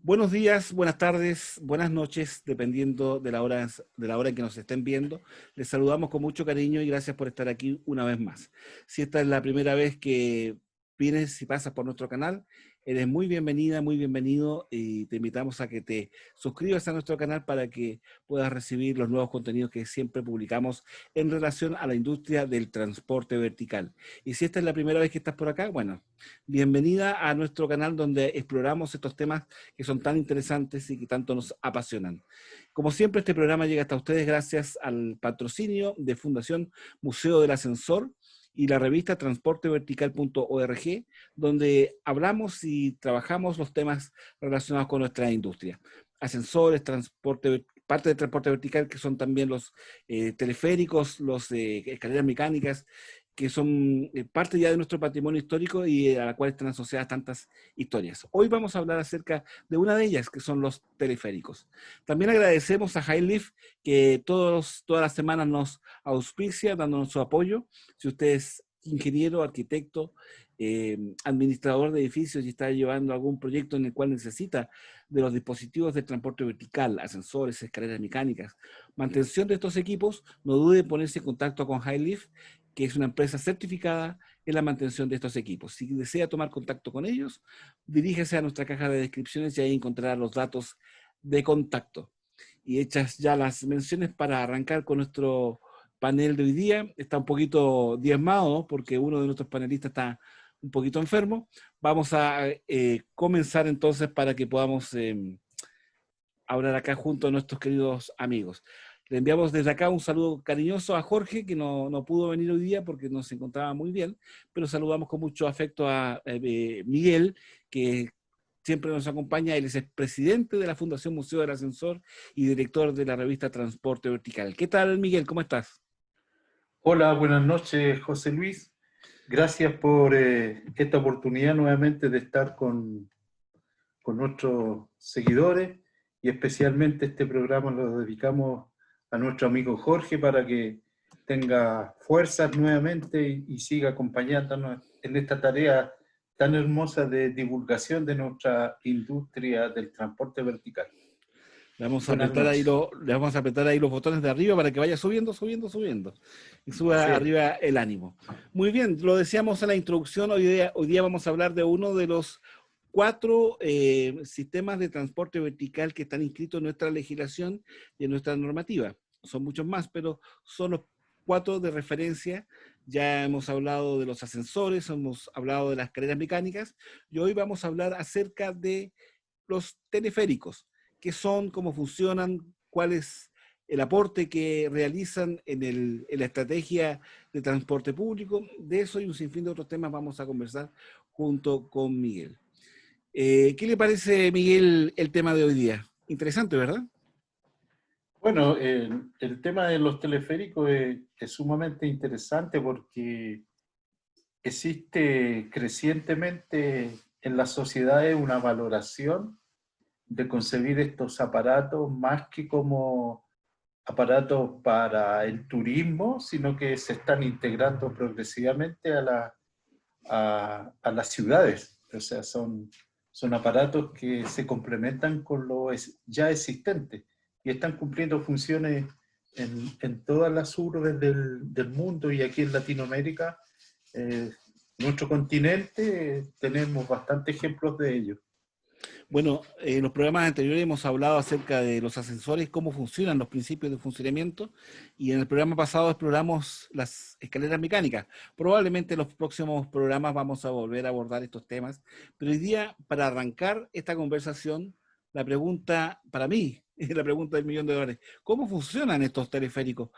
Buenos días, buenas tardes, buenas noches, dependiendo de la hora en que nos estén viendo. Les saludamos con mucho cariño y gracias por estar aquí una vez más. Si esta es la primera vez que vienes y pasas por nuestro canal, eres muy bienvenida, muy bienvenido y te invitamos a que te suscribas a nuestro canal para que puedas recibir los nuevos contenidos que siempre publicamos en relación a la industria del transporte vertical. Y si esta es la primera vez que estás por acá, bueno, bienvenida a nuestro canal donde exploramos estos temas que son tan interesantes y que tanto nos apasionan. Como siempre, este programa llega hasta ustedes gracias al patrocinio de Fundación Museo del Ascensor y la revista transportevertical.org, donde hablamos y trabajamos los temas relacionados con nuestra industria. Ascensores, parte del transporte vertical, que son también los teleféricos, los escaleras mecánicas, que son parte ya de nuestro patrimonio histórico y a la cual están asociadas tantas historias. Hoy vamos a hablar acerca de una de ellas, que son los teleféricos. También agradecemos a HighLift, que todas las semanas nos auspicia, dándonos su apoyo. Si usted es ingeniero, arquitecto, administrador de edificios y está llevando algún proyecto en el cual necesita de los dispositivos de transporte vertical, ascensores, escaleras mecánicas, mantención de estos equipos, no dude en ponerse en contacto con HighLift, que es una empresa certificada en la mantención de estos equipos. Si desea tomar contacto con ellos, diríjase a nuestra caja de descripciones y ahí encontrará los datos de contacto. Y hechas ya las menciones para arrancar con nuestro panel de hoy día, está un poquito diezmado porque uno de nuestros panelistas está un poquito enfermo. Vamos a comenzar entonces para que podamos hablar acá junto a nuestros queridos amigos. Le enviamos desde acá un saludo cariñoso a Jorge, que no pudo venir hoy día porque no se encontraba muy bien, pero saludamos con mucho afecto a Miguel, que siempre nos acompaña. Él es el presidente de la Fundación Museo del Ascensor y director de la revista Transporte Vertical. ¿Qué tal, Miguel? ¿Cómo estás? Hola, buenas noches, José Luis. Gracias por esta oportunidad nuevamente de estar con nuestros seguidores y especialmente este programa lo dedicamos a nuestro amigo Jorge para que tenga fuerzas nuevamente y siga acompañándonos en esta tarea tan hermosa de divulgación de nuestra industria del transporte vertical. Buenas noches. Le vamos a apretar ahí los botones de arriba para que vaya subiendo, subiendo, subiendo. Y suba Sí. arriba el ánimo. Muy bien, lo decíamos en la introducción, hoy día vamos a hablar de uno de los cuatro sistemas de transporte vertical que están inscritos en nuestra legislación y en nuestra normativa. Son muchos más, pero son los cuatro de referencia. Ya hemos hablado de los ascensores, hemos hablado de las escaleras mecánicas, y hoy vamos a hablar acerca de los teleféricos, qué son, cómo funcionan, cuál es el aporte que realizan en la estrategia de transporte público. De eso y un sinfín de otros temas vamos a conversar junto con Miguel. ¿Qué le parece, Miguel, el tema de hoy día? Interesante, ¿verdad? Bueno, el tema de los teleféricos es sumamente interesante porque existe crecientemente en las sociedades una valoración de concebir estos aparatos más que como aparatos para el turismo, sino que se están integrando progresivamente a las ciudades. O sea, son aparatos que se complementan con lo ya existente y están cumpliendo funciones en todas las urbes del mundo y aquí en Latinoamérica, eh, nuestro continente, tenemos bastantes ejemplos de ello. Bueno, en los programas anteriores hemos hablado acerca de los ascensores, cómo funcionan los principios de funcionamiento, y en el programa pasado exploramos las escaleras mecánicas. Probablemente en los próximos programas vamos a volver a abordar estos temas, pero hoy día, para arrancar esta conversación, la pregunta para mí, es la pregunta del millón de dólares: ¿cómo funcionan estos teleféricos?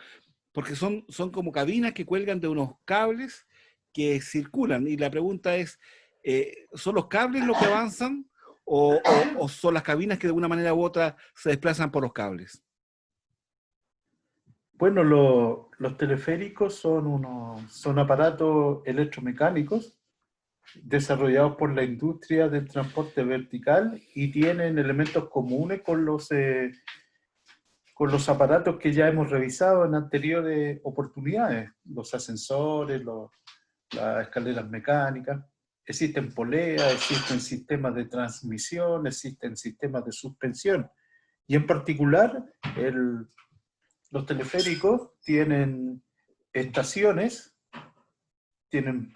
Porque son como cabinas que cuelgan de unos cables que circulan, y la pregunta es, ¿son los cables los que avanzan o son las cabinas que de una manera u otra se desplazan por los cables? Bueno, los teleféricos son aparatos electromecánicos desarrollados por la industria del transporte vertical y tienen elementos comunes con los aparatos que ya hemos revisado en anteriores oportunidades, los ascensores, las escaleras mecánicas. existen poleas, existen sistemas de transmisión, existen sistemas de suspensión. Y en particular, los teleféricos tienen estaciones, tienen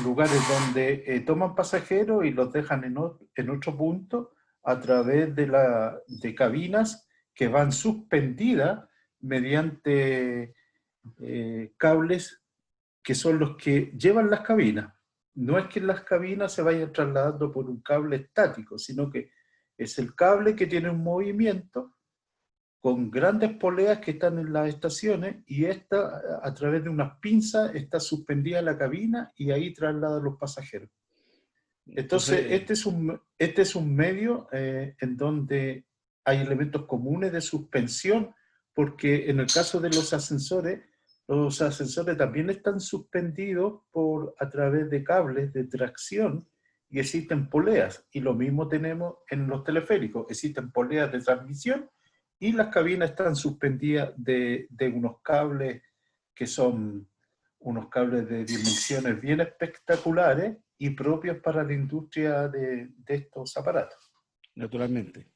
lugares donde toman pasajeros y los dejan en otro punto a través de cabinas que van suspendidas mediante cables que son los que llevan las cabinas. No es que las cabinas se vayan trasladando por un cable estático, sino que es el cable que tiene un movimiento con grandes poleas que están en las estaciones y esta, a través de unas pinzas, está suspendida la cabina y ahí traslada a los pasajeros. Entonces, este es un medio en donde hay elementos comunes de suspensión, porque en el caso de los ascensores también están suspendidos a través de cables de tracción y existen poleas. Y lo mismo tenemos en los teleféricos, existen poleas de transmisión y las cabinas están suspendidas de unos cables que son unos cables de dimensiones bien espectaculares y propios para la industria de estos aparatos. Naturalmente.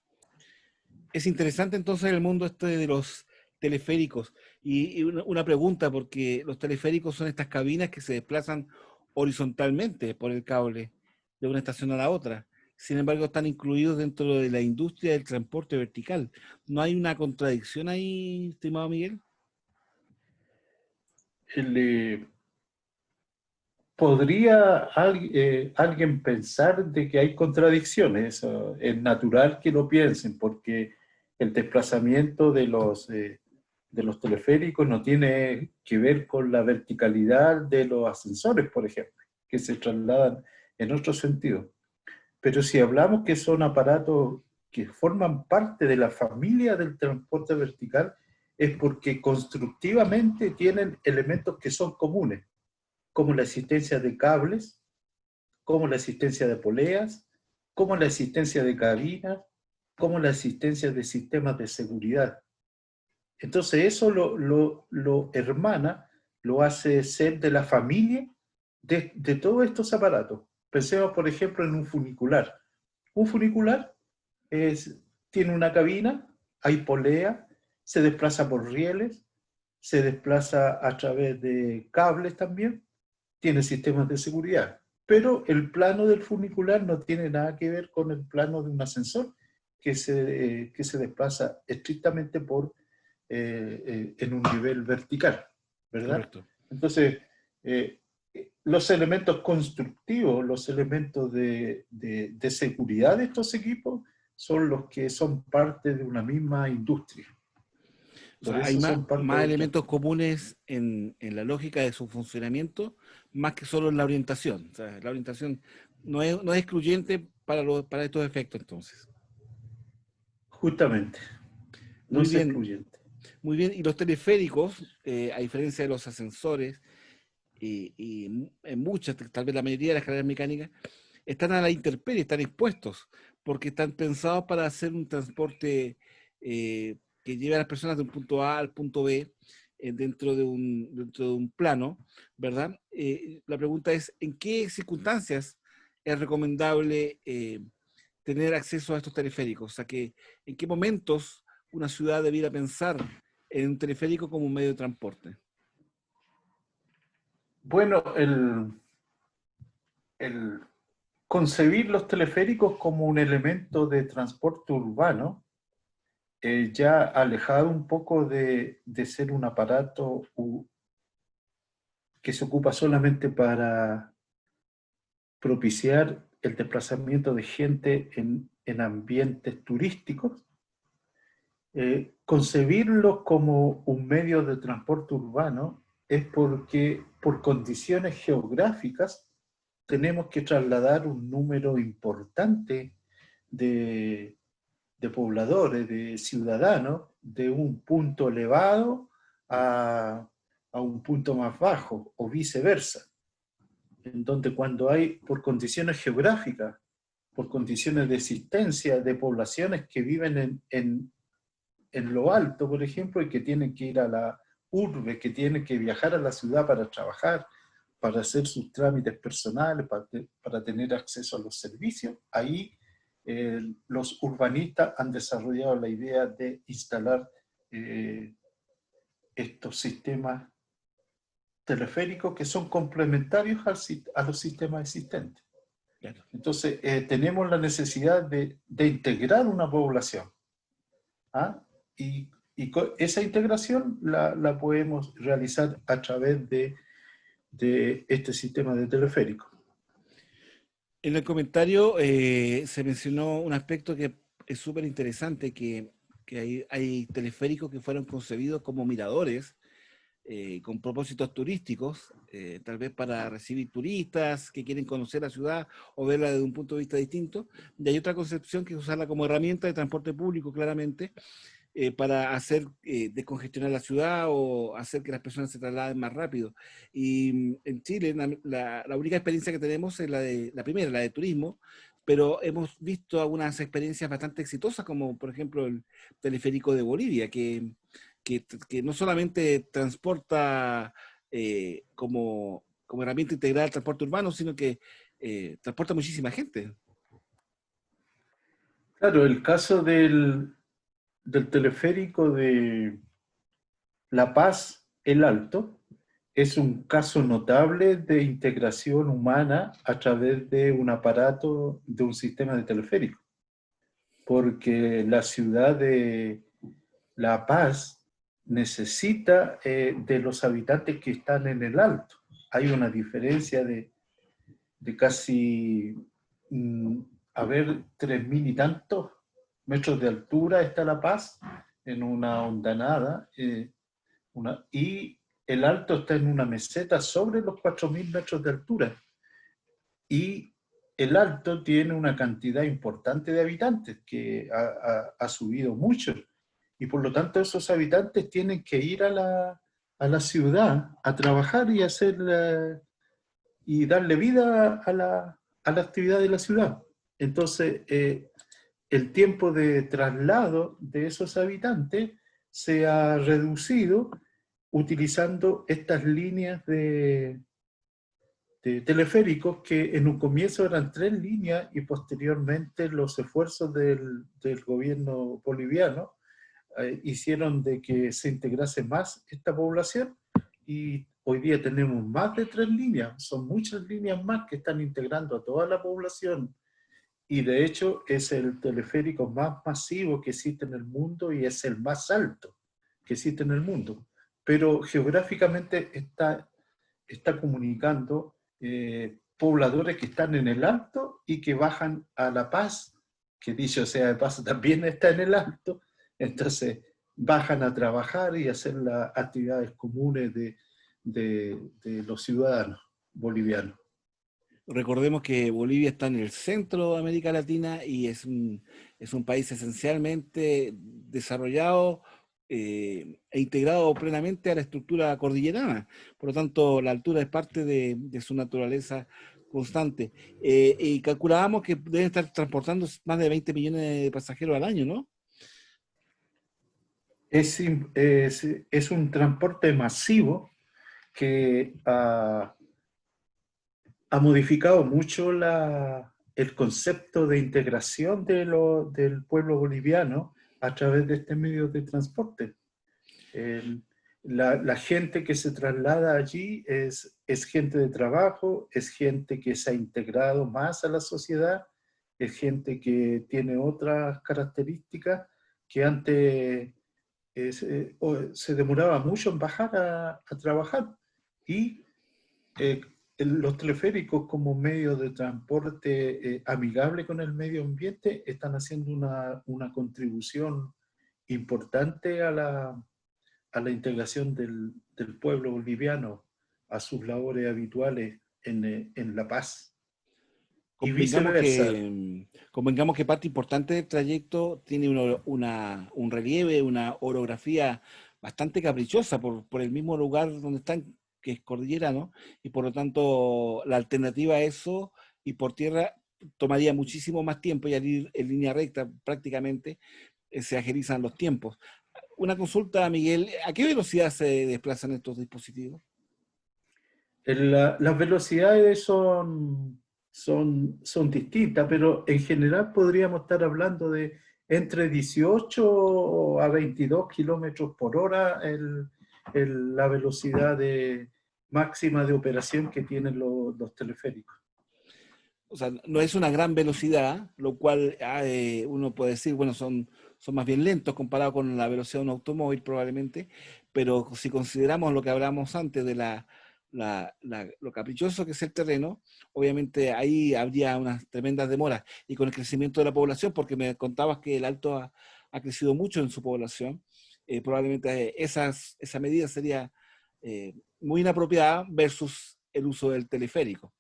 Es interesante entonces el mundo este de los teleféricos. Y una pregunta, porque los teleféricos son estas cabinas que se desplazan horizontalmente por el cable de una estación a la otra. Sin embargo, están incluidos dentro de la industria del transporte vertical. ¿No hay una contradicción ahí, estimado Miguel? ¿Podría alguien pensar de que hay contradicciones? Eso es natural que lo piensen, porque el desplazamiento de los teleféricos no tiene que ver con la verticalidad de los ascensores, por ejemplo, que se trasladan en otro sentido. Pero si hablamos que son aparatos que forman parte de la familia del transporte vertical, es porque constructivamente tienen elementos que son comunes, como la existencia de cables, como la existencia de poleas, como la existencia de cabinas, como la existencia de sistemas de seguridad. Entonces eso lo hermana, lo hace ser de la familia de todos estos aparatos. Pensemos, por ejemplo, en un funicular. Un funicular tiene una cabina, hay polea, se desplaza por rieles, se desplaza a través de cables también, tiene sistemas de seguridad. Pero el plano del funicular no tiene nada que ver con el plano de un ascensor que se desplaza estrictamente en un nivel vertical, ¿verdad? Correcto. Entonces, eh, los elementos constructivos, los elementos de seguridad de estos equipos son los que son parte de una misma industria. O Por sea, hay eso son parte más del elementos transporte. comunes en la lógica de su funcionamiento, más que solo en la orientación. O sea, la orientación no es excluyente para estos efectos, entonces. Justamente, no Muy es bien, excluyente. muy bien. Y los teleféricos, a diferencia de los ascensores, y en muchas, tal vez la mayoría de las carreras mecánicas, están a la intemperie, están expuestos, porque están pensados para hacer un transporte que lleve a las personas de un punto A al punto B dentro de un plano, ¿verdad? La pregunta es, ¿en qué circunstancias es recomendable tener acceso a estos teleféricos? O sea, ¿en qué momentos una ciudad debiera pensar en un teleférico como un medio de transporte? Bueno, el concebir los teleféricos como un elemento de transporte urbano, ya alejado un poco de ser un aparato que se ocupa solamente para propiciar el desplazamiento de gente en ambientes turísticos, concebirlo como un medio de transporte urbano es porque por condiciones geográficas tenemos que trasladar un número importante de, de pobladores, de ciudadanos, de un punto elevado a un punto más bajo o viceversa. En donde cuando hay, por condiciones geográficas, por condiciones de existencia de poblaciones que viven en lo alto, por ejemplo, y que tienen que ir a la urbe, que tienen que viajar a la ciudad para trabajar para hacer sus trámites personales, para tener acceso a los servicios. Ahí los urbanistas han desarrollado la idea de instalar estos sistemas teleféricos que son complementarios a los sistemas existentes. Claro. Entonces, tenemos la necesidad de integrar una población. ¿Ah? Y esa integración la podemos realizar a través de este sistema de teleférico. En el comentario se mencionó un aspecto que es súper interesante, que hay teleféricos que fueron concebidos como miradores, con propósitos turísticos, tal vez para recibir turistas que quieren conocer la ciudad o verla desde un punto de vista distinto. Y hay otra concepción que es usarla como herramienta de transporte público, claramente, para hacer descongestionar la ciudad o hacer que las personas se trasladen más rápido. Y en Chile la única experiencia que tenemos es la primera, la de turismo, pero hemos visto algunas experiencias bastante exitosas, como por ejemplo el teleférico de Bolivia, que no solamente transporta como herramienta integral al transporte urbano, sino que transporta muchísima gente. Claro, el caso del teleférico de La Paz, El Alto, es un caso notable de integración humana a través de un aparato, de un sistema de teleférico, porque la ciudad de La Paz necesita de los habitantes que están en el alto. Hay una diferencia de casi, a ver, 3.000 y tantos metros de altura está La Paz, en una hondanada, y el alto está en una meseta sobre los 4.000 metros de altura. Y el alto tiene una cantidad importante de habitantes, que ha subido mucho. Y por lo tanto esos habitantes tienen que ir a la ciudad a trabajar y y darle vida a la actividad de la ciudad. Entonces, el tiempo de traslado de esos habitantes se ha reducido utilizando estas líneas de teleféricos que en un comienzo eran 3 líneas y posteriormente los esfuerzos del gobierno boliviano hicieron de que se integrase más esta población y hoy día tenemos más de 3 líneas, son muchas líneas más que están integrando a toda la población y de hecho es el teleférico más masivo que existe en el mundo y es el más alto que existe en el mundo, pero geográficamente está comunicando pobladores que están en el alto y que bajan a La Paz, que dicho sea de paso también está en el alto, entonces bajan a trabajar y hacer las actividades comunes de los ciudadanos bolivianos. Recordemos que Bolivia está en el centro de América Latina y es un país esencialmente desarrollado e integrado plenamente a la estructura cordillerana. Por lo tanto, la altura es parte de su naturaleza constante. Y calculábamos que deben estar transportando más de 20 millones de pasajeros al año, ¿no? Es un transporte masivo que ha modificado mucho el concepto de integración del pueblo boliviano a través de este medio de transporte. La gente que se traslada allí es gente de trabajo, es gente que se ha integrado más a la sociedad, es gente que tiene otras características que antes se demoraba mucho en bajar a trabajar. Y eh, los teleféricos como medio de transporte amigable con el medio ambiente están haciendo una contribución importante a la integración del pueblo boliviano a sus labores habituales en La Paz y Convengamos viceversa. convengamos que parte importante del trayecto tiene un relieve, una orografía bastante caprichosa por el mismo lugar donde están, que es cordillera, ¿no? Y por lo tanto, la alternativa a eso y por tierra tomaría muchísimo más tiempo y al ir en línea recta prácticamente se agilizan los tiempos. Una consulta, Miguel, ¿a qué velocidad se desplazan estos dispositivos? Las velocidades son distintas, pero en general podríamos estar hablando de entre 18 a 22 kilómetros por hora la velocidad máxima de operación que tienen los teleféricos. O sea, no es una gran velocidad, lo cual uno puede decir, bueno, son más bien lentos comparado con la velocidad de un automóvil probablemente, pero si consideramos lo que hablamos antes de lo caprichoso que es el terreno, obviamente ahí habría unas tremendas demoras. Y con el crecimiento de la población, porque me contabas que el Alto ha crecido mucho en su población, probablemente esa medida sería muy inapropiada versus el uso del teleférico.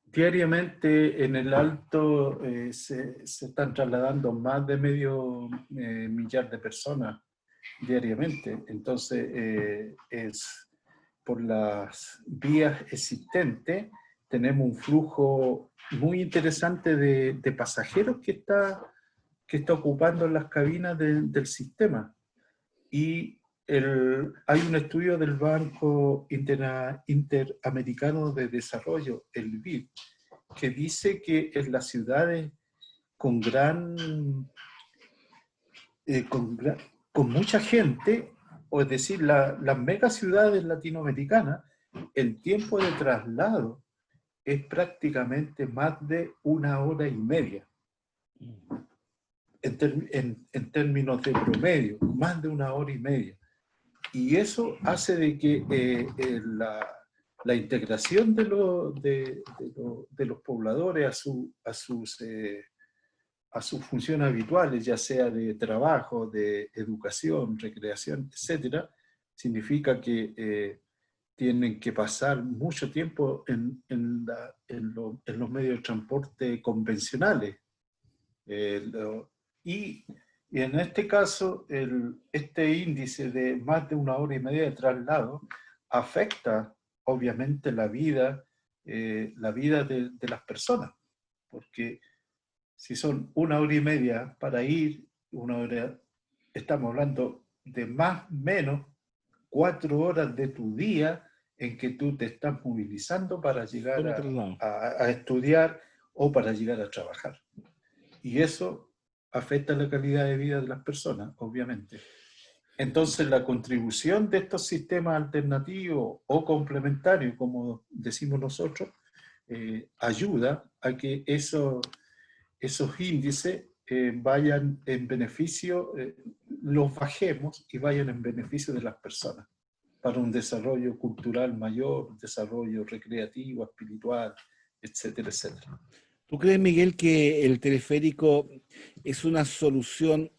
Diariamente en el Alto se están trasladando más de medio millar de personas diariamente. Entonces, por las vías existentes, tenemos un flujo muy interesante de pasajeros que está ocupando las cabinas del sistema. Y hay un estudio del Banco Interamericano de Desarrollo, el BID, que dice que en las ciudades con con mucha gente, o es decir, las megaciudades latinoamericanas, el tiempo de traslado es prácticamente más de 1 hora y media. En términos de promedio, más de 1 hora y media. Y eso hace de que la integración de los pobladores a sus funciones habituales, ya sea de trabajo, de educación, recreación, etcétera, significa que tienen que pasar mucho tiempo en los medios de transporte convencionales. Eh, lo- y, y en este caso, este índice de más de 1 hora y media de traslado afecta obviamente la vida de las personas, porque si son 1 hora y media para ir, estamos hablando de más o menos 4 horas de tu día en que tú te estás movilizando para llegar Solo traslado. a estudiar o para llegar a trabajar. Y eso afecta la calidad de vida de las personas, obviamente. Entonces, la contribución de estos sistemas alternativos o complementarios, como decimos nosotros, ayuda a que esos índices vayan en beneficio, los bajemos y vayan en beneficio de las personas, para un desarrollo cultural mayor, desarrollo recreativo, espiritual, etcétera, etcétera. ¿Tú crees, Miguel, que el teleférico es una solución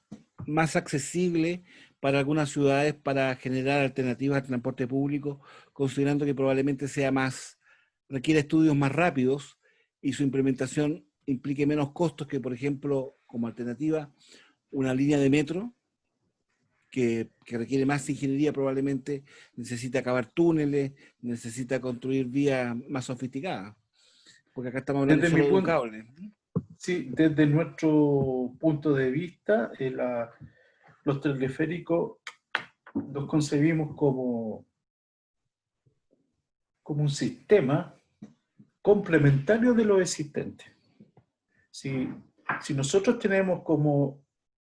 más accesible para algunas ciudades para generar alternativas al transporte público, considerando que probablemente requiere estudios más rápidos y su implementación implique menos costos que, por ejemplo, como alternativa, una línea de metro que requiere más ingeniería, probablemente necesita cavar túneles, necesita construir vías más sofisticadas? Porque acá estamos hablando Desde mi solo de un punto, cable. sí, desde nuestro punto de vista, los teleféricos los concebimos como un sistema complementario de lo existente. Si, si nosotros tenemos como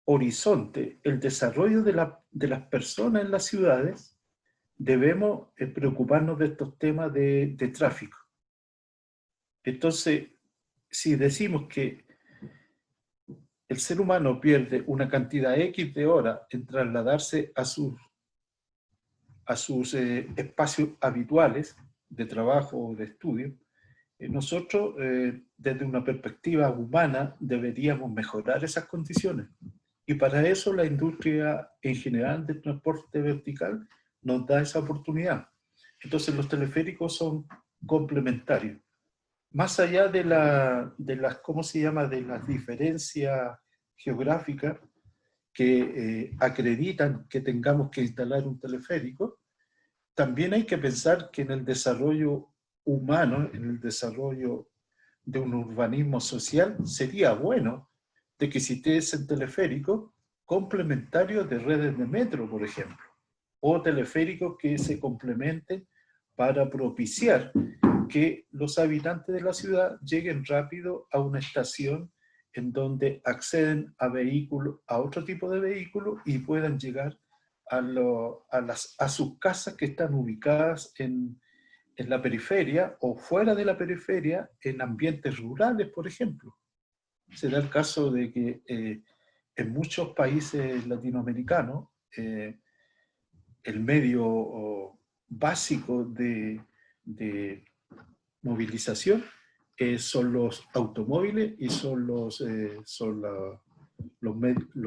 horizonte el desarrollo de las personas en las ciudades, debemos preocuparnos de estos temas de tráfico. Entonces, si decimos que el ser humano pierde una cantidad X de horas en trasladarse a sus espacios habituales de trabajo o de estudio, nosotros, desde una perspectiva humana, deberíamos mejorar esas condiciones. Y para eso la industria en general del transporte vertical nos da esa oportunidad. Entonces los teleféricos son complementarios. Más allá ¿cómo se llama?, de las diferencias geográficas que acreditan que tengamos que instalar un teleférico, también hay que pensar que en el desarrollo humano, en el desarrollo de un urbanismo social, sería bueno de que existiesen teleféricos complementarios de redes de metro, por ejemplo, o teleféricos que se complementen para propiciar que los habitantes de la ciudad lleguen rápido a una estación en donde acceden a vehículos, a otro tipo de vehículos y puedan llegar a sus casas que están ubicadas en la periferia o fuera de la periferia, en ambientes rurales, por ejemplo. Se da el caso de que en muchos países latinoamericanos el medio básico de movilización son los automóviles y son los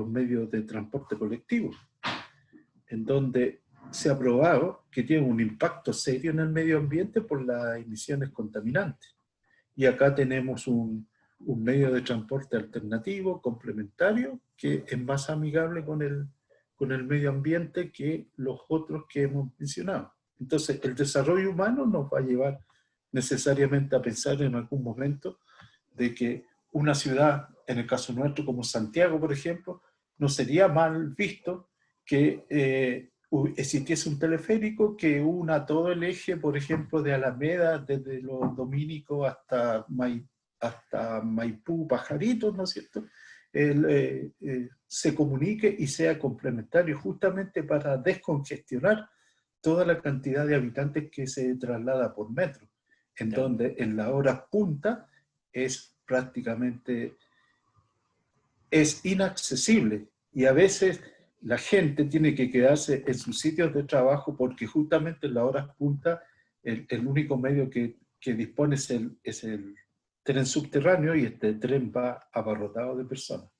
medios de transporte colectivo, en donde se ha probado que tiene un impacto serio en el medio ambiente por las emisiones contaminantes. Y acá tenemos un medio de transporte alternativo, complementario, que es más amigable con el medio ambiente que los otros que hemos mencionado. Entonces, el desarrollo humano nos va a llevar necesariamente a pensar en algún momento de que una ciudad, en el caso nuestro como Santiago, por ejemplo, no sería mal visto que existiese un teleférico que una todo el eje, por ejemplo, de Alameda, desde los Dominicos hasta Maipú, Pajaritos, ¿no es cierto? Se comunique y sea complementario justamente para descongestionar toda la cantidad de habitantes que se traslada por metro, en donde en la hora punta es prácticamente inaccesible y a veces la gente tiene que quedarse en sus sitios de trabajo porque justamente en las horas punta el único medio que dispone es el tren subterráneo y este tren va abarrotado de personas.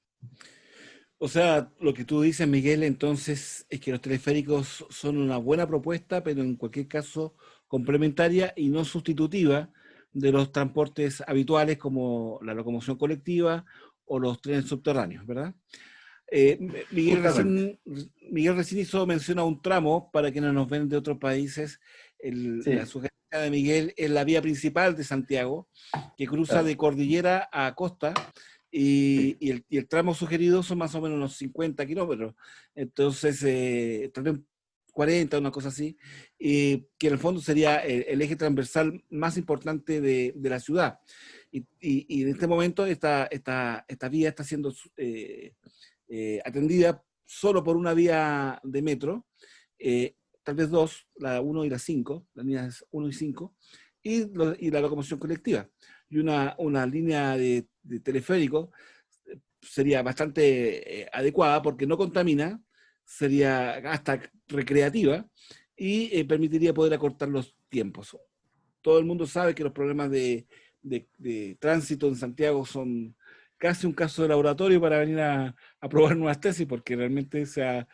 O sea, lo que tú dices, Miguel, entonces es que los teleféricos son una buena propuesta, pero en cualquier caso complementaria y no sustitutiva de los transportes habituales como la locomoción colectiva o los trenes subterráneos, ¿verdad? Eh, Miguel, Justamente. Miguel recién hizo mención a un tramo para quienes nos ven de otros países. La Sí, sugerencia de Miguel es la vía principal de Santiago, que cruza claro, de cordillera a costa, sí. y el tramo sugerido son más o menos unos 50 kilómetros. Entonces, tal vez 40, una cosa así, que en el fondo sería el eje transversal más importante de la ciudad. Y en este momento esta vía está siendo atendida solo por una vía de metro, tal vez dos, la 1 y la 5, las líneas 1 y 5, y la locomoción colectiva. Y una línea de teleférico sería bastante adecuada porque no contamina, sería hasta recreativa y permitiría poder acortar los tiempos. Todo el mundo sabe que los problemas de tránsito en Santiago son casi un caso de laboratorio para venir a probar nuevas tesis, porque realmente se ha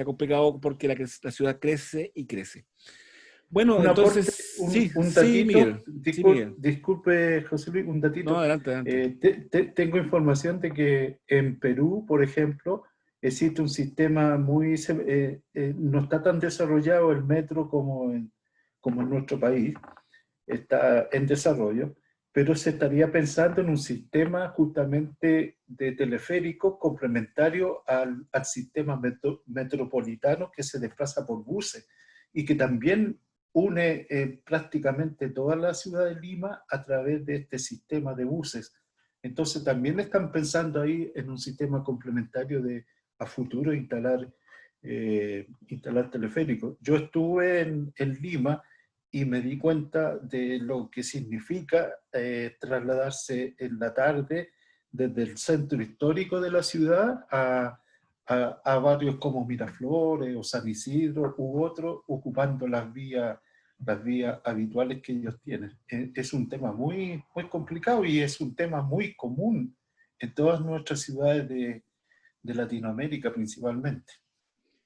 complicado porque la ciudad crece y crece. Bueno, Un aporte, entonces, sí, un sí, datito, Miguel, sí, Miguel. disculpe José Luis, un No, datito. adelante, adelante. Tengo información de que en Perú, por ejemplo, existe un sistema no está tan desarrollado el metro como en nuestro país, está en desarrollo, pero se estaría pensando en un sistema justamente de teleférico complementario al sistema metropolitano que se desplaza por buses y que también une prácticamente toda la ciudad de Lima a través de este sistema de buses. Entonces también están pensando ahí en un sistema complementario de a futuro instalar teleféricos. Yo estuve en Lima y me di cuenta de lo que significa trasladarse en la tarde desde el centro histórico de la ciudad a barrios como Miraflores o San Isidro u otros, ocupando las vías habituales que ellos tienen. Es un tema muy, muy complicado y es un tema muy común en todas nuestras ciudades de Latinoamérica principalmente.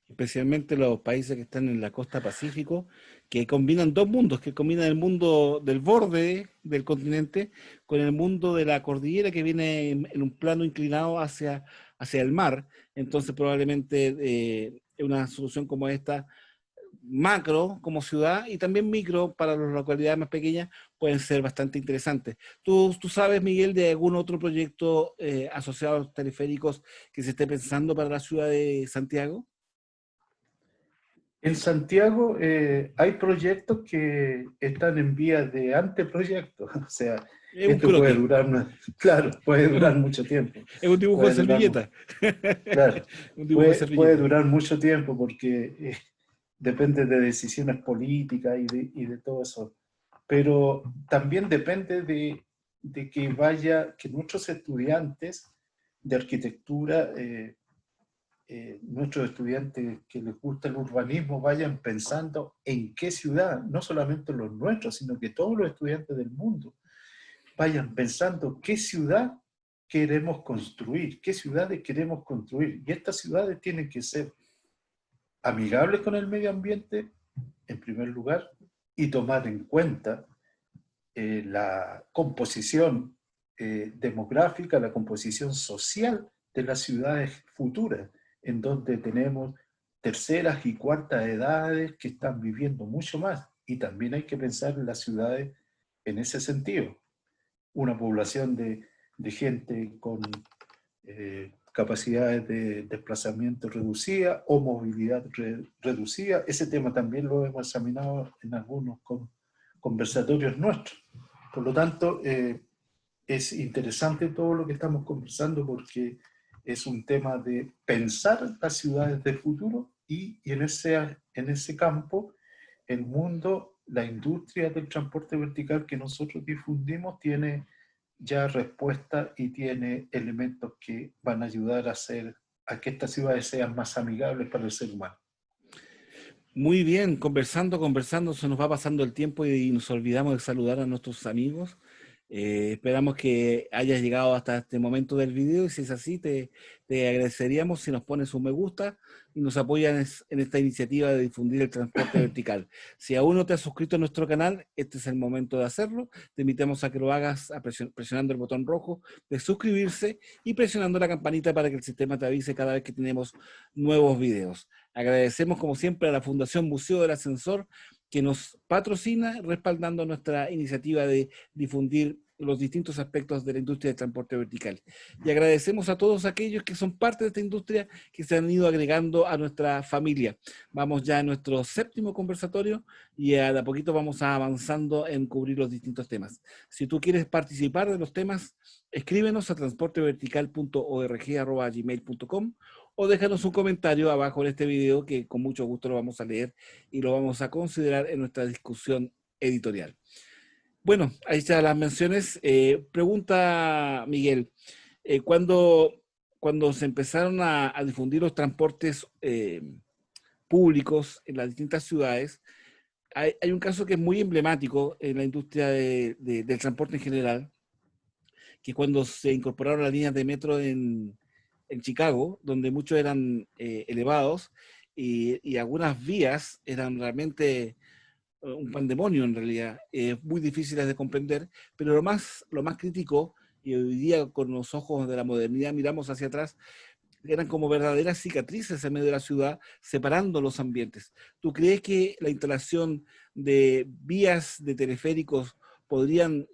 Especialmente los países que están en la costa Pacífico, que combinan dos mundos, que combinan el mundo del borde del continente con el mundo de la cordillera que viene en un plano inclinado hacia el mar. Entonces probablemente una solución como esta, macro como ciudad y también micro para las localidades más pequeñas, pueden ser bastante interesantes. ¿Tú sabes, Miguel, de algún otro proyecto asociado a los teleféricos que se esté pensando para la ciudad de Santiago? En Santiago hay proyectos que están en vías de anteproyecto, o sea, Es un esto puede croquis, durar, claro, puede es durar un, mucho tiempo, es un dibujo de puede durar, servilleta. claro, Un dibujo de puede servilleta. durar mucho tiempo porque depende de decisiones políticas y de todo eso, pero también depende de que que nuestros estudiantes de arquitectura nuestros estudiantes que les gusta el urbanismo vayan pensando en qué ciudad, no solamente los nuestros, sino que todos los estudiantes del mundo vayan pensando qué ciudad queremos construir, qué ciudades queremos construir. Y estas ciudades tienen que ser amigables con el medio ambiente, en primer lugar, y tomar en cuenta la composición demográfica, la composición social de las ciudades futuras, en donde tenemos terceras y cuartas edades que están viviendo mucho más. Y también hay que pensar en las ciudades en ese sentido. Una población de gente con capacidades de desplazamiento reducida o movilidad reducida. Ese tema también lo hemos examinado en algunos conversatorios nuestros. Por lo tanto, es interesante todo lo que estamos conversando porque es un tema de pensar las ciudades del futuro y en ese campo el mundo, la industria del transporte vertical que nosotros difundimos tiene ya respuesta y tiene elementos que van a ayudar a que estas ciudades sean más amigables para el ser humano. Muy bien, conversando, se nos va pasando el tiempo y nos olvidamos de saludar a nuestros amigos. Esperamos que hayas llegado hasta este momento del video y si es así, te agradeceríamos si nos pones un me gusta y nos apoyas en esta iniciativa de difundir el transporte vertical. Si aún no te has suscrito a nuestro canal, este es el momento de hacerlo. Te invitamos a que lo hagas presionando el botón rojo de suscribirse y presionando la campanita para que el sistema te avise cada vez que tenemos nuevos videos. Agradecemos como siempre a la Fundación Museo del Ascensor que nos patrocina respaldando nuestra iniciativa de difundir los distintos aspectos de la industria del transporte vertical. Y agradecemos a todos aquellos que son parte de esta industria que se han ido agregando a nuestra familia. Vamos ya a nuestro séptimo conversatorio y de a poquito vamos avanzando en cubrir los distintos temas. Si tú quieres participar de los temas, escríbenos a transportevertical.org@gmail.com o déjanos un comentario abajo en este video que con mucho gusto lo vamos a leer y lo vamos a considerar en nuestra discusión editorial. Bueno, ahí están las menciones. Pregunta Miguel, cuando se empezaron a difundir los transportes públicos en las distintas ciudades, hay un caso que es muy emblemático en la industria del transporte en general, que cuando se incorporaron las líneas de metro en Chicago, donde muchos eran elevados y algunas vías eran realmente un pandemonio en realidad, muy difíciles de comprender, pero lo más crítico, y hoy día con los ojos de la modernidad miramos hacia atrás, eran como verdaderas cicatrices en medio de la ciudad, separando los ambientes. ¿Tú crees que la instalación de vías de teleféricos podrían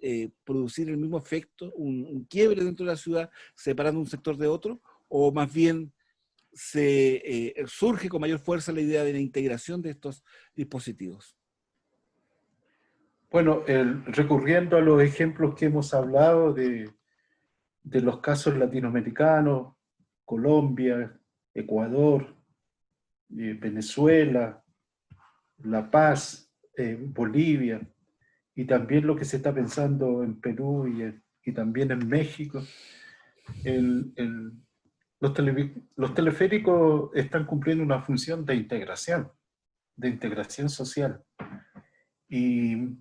producir el mismo efecto, un quiebre dentro de la ciudad, separando un sector de otro? ¿O más bien surge con mayor fuerza la idea de la integración de estos dispositivos? Bueno, recurriendo a los ejemplos que hemos hablado de los casos latinoamericanos, Colombia, Ecuador, Venezuela, La Paz, Bolivia, y también lo que se está pensando en Perú y también en México. El, el, los teleféricos están cumpliendo una función de integración social. Y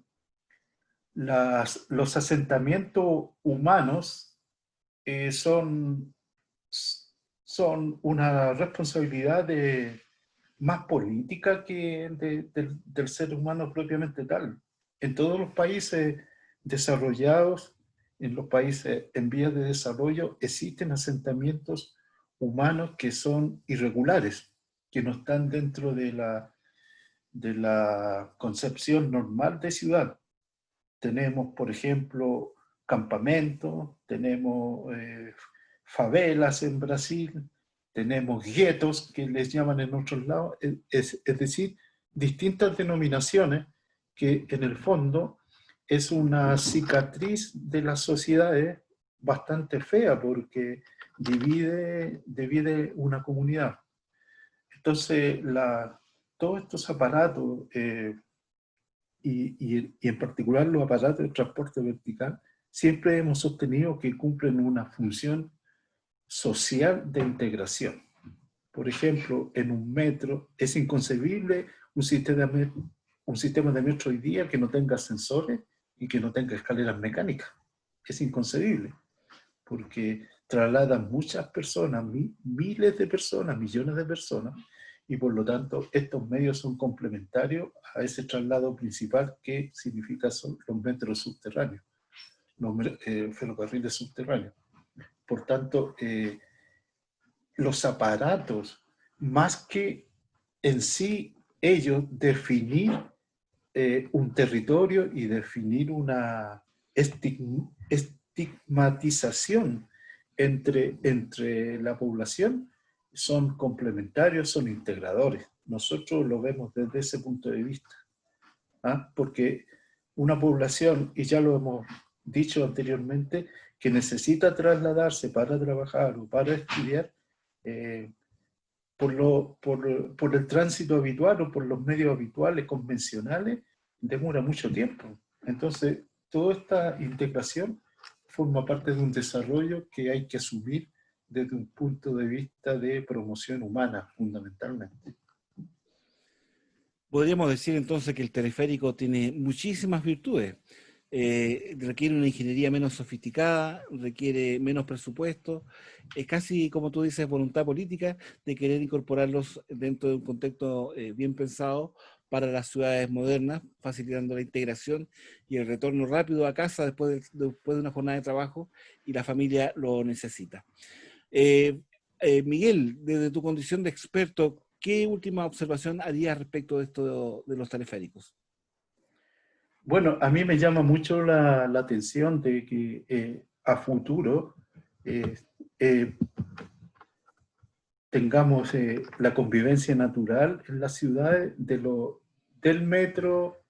los asentamientos humanos son, son una responsabilidad más política que del ser humano propiamente tal. En todos los países desarrollados, en los países en vías de desarrollo, existen asentamientos humanos que son irregulares, que no están dentro de la concepción normal de ciudad. Tenemos, por ejemplo, campamentos, tenemos favelas en Brasil, tenemos guetos, que les llaman en otros lados, es decir, distintas denominaciones que en el fondo es una cicatriz de las sociedades bastante fea porque divide una comunidad. Entonces, todos estos aparatos, y en particular los aparatos de transporte vertical, siempre hemos sostenido que cumplen una función social de integración. Por ejemplo, en un metro es inconcebible un sistema de metro hoy día que no tenga ascensores y que no tenga escaleras mecánicas. Es inconcebible, porque trasladan muchas personas, miles de personas, millones de personas, y por lo tanto estos medios son complementarios a ese traslado principal que significa son los metros subterráneos, los ferrocarriles subterráneos. Por tanto, los aparatos, más que en sí ellos definir un territorio y definir una estigmatización entre la población, son complementarios, son integradores. Nosotros lo vemos desde ese punto de vista. ¿Ah? Porque una población, y ya lo hemos dicho anteriormente, que necesita trasladarse para trabajar o para estudiar, por el tránsito habitual o por los medios habituales, convencionales, demora mucho tiempo. Entonces, toda esta integración forma parte de un desarrollo que hay que asumir desde un punto de vista de promoción humana, fundamentalmente. Podríamos decir entonces que el teleférico tiene muchísimas virtudes. Requiere una ingeniería menos sofisticada, requiere menos presupuesto, es casi, como tú dices, voluntad política de querer incorporarlos dentro de un contexto bien pensado para las ciudades modernas, facilitando la integración y el retorno rápido a casa después de una jornada de trabajo y la familia lo necesita. Eh, Miguel, desde tu condición de experto, ¿qué última observación harías respecto de esto de los teleféricos? Bueno, a mí me llama mucho la atención de que a futuro eh, eh, tengamos la convivencia natural en las ciudades del metro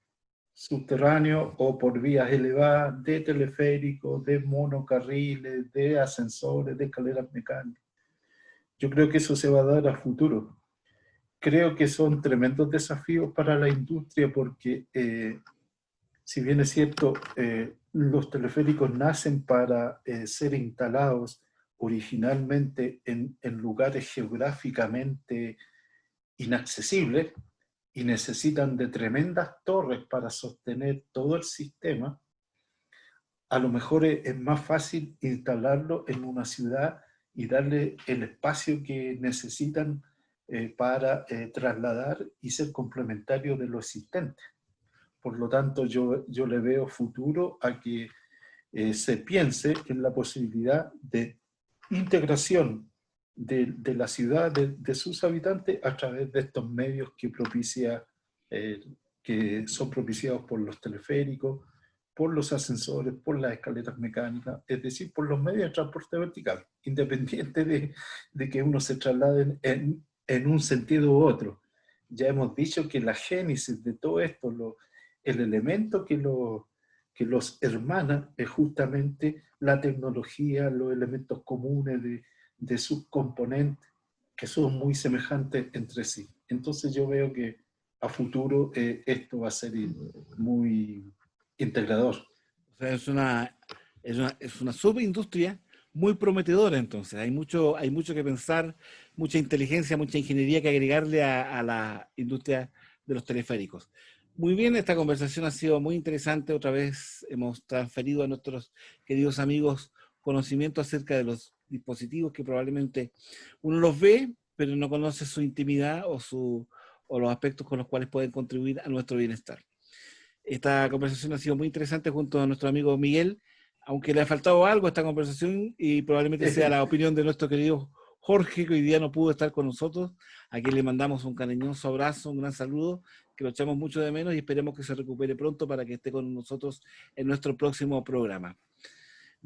subterráneo o por vías elevadas, de teleféricos, de monocarriles, de ascensores, de escaleras mecánicas. Yo creo que eso se va a dar a futuro. Creo que son tremendos desafíos para la industria porque si bien es cierto, los teleféricos nacen para ser instalados originalmente en lugares geográficamente inaccesibles y necesitan de tremendas torres para sostener todo el sistema, a lo mejor es más fácil instalarlo en una ciudad y darle el espacio que necesitan para trasladar y ser complementario de lo existente. Por lo tanto, yo le veo futuro a que se piense en la posibilidad de integración de la ciudad, de sus habitantes, a través de estos medios que son propiciados por los teleféricos, por los ascensores, por las escaleras mecánicas, es decir, por los medios de transporte vertical, independiente de que uno se traslade en un sentido u otro. Ya hemos dicho que la génesis de todo esto, el elemento que los hermana es justamente la tecnología, los elementos comunes de sus componentes, que son muy semejantes entre sí. Entonces yo veo que a futuro esto va a ser muy integrador. O sea, es una subindustria muy prometedora entonces. Hay mucho que pensar, mucha inteligencia, mucha ingeniería que agregarle a la industria de los teleféricos. Muy bien, esta conversación ha sido muy interesante. Otra vez hemos transferido a nuestros queridos amigos conocimiento acerca de los dispositivos que probablemente uno los ve, pero no conoce su intimidad o los aspectos con los cuales pueden contribuir a nuestro bienestar. Esta conversación ha sido muy interesante junto a nuestro amigo Miguel, aunque le ha faltado algo a esta conversación y probablemente sea la opinión de nuestro querido Jorge, que hoy día no pudo estar con nosotros, a quien le mandamos un cariñoso abrazo, un gran saludo, que lo echamos mucho de menos y esperemos que se recupere pronto para que esté con nosotros en nuestro próximo programa.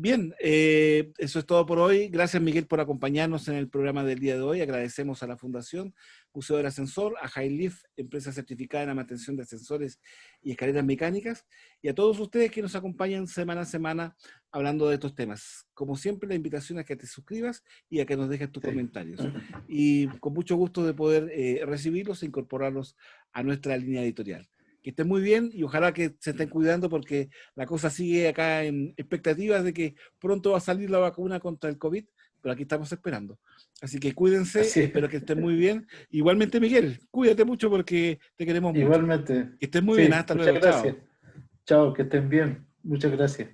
Bien, eso es todo por hoy. Gracias, Miguel, por acompañarnos en el programa del día de hoy. Agradecemos a la Fundación Museo del Ascensor, a Highlift, empresa certificada en la mantención de ascensores y escaleras mecánicas, y a todos ustedes que nos acompañan semana a semana hablando de estos temas. Como siempre, la invitación es que te suscribas y a que nos dejes tus Sí. comentarios. Y con mucho gusto de poder recibirlos e incorporarlos a nuestra línea editorial. Que estén muy bien y ojalá que se estén cuidando porque la cosa sigue acá en expectativas de que pronto va a salir la vacuna contra el COVID, pero aquí estamos esperando. Así que cuídense, Así es. espero que estén muy bien. Igualmente, Miguel, cuídate mucho porque te queremos mucho. Igualmente. Que estén muy bien, Sí, hasta muchas luego, gracias. chao. Chao, que estén bien. Muchas gracias.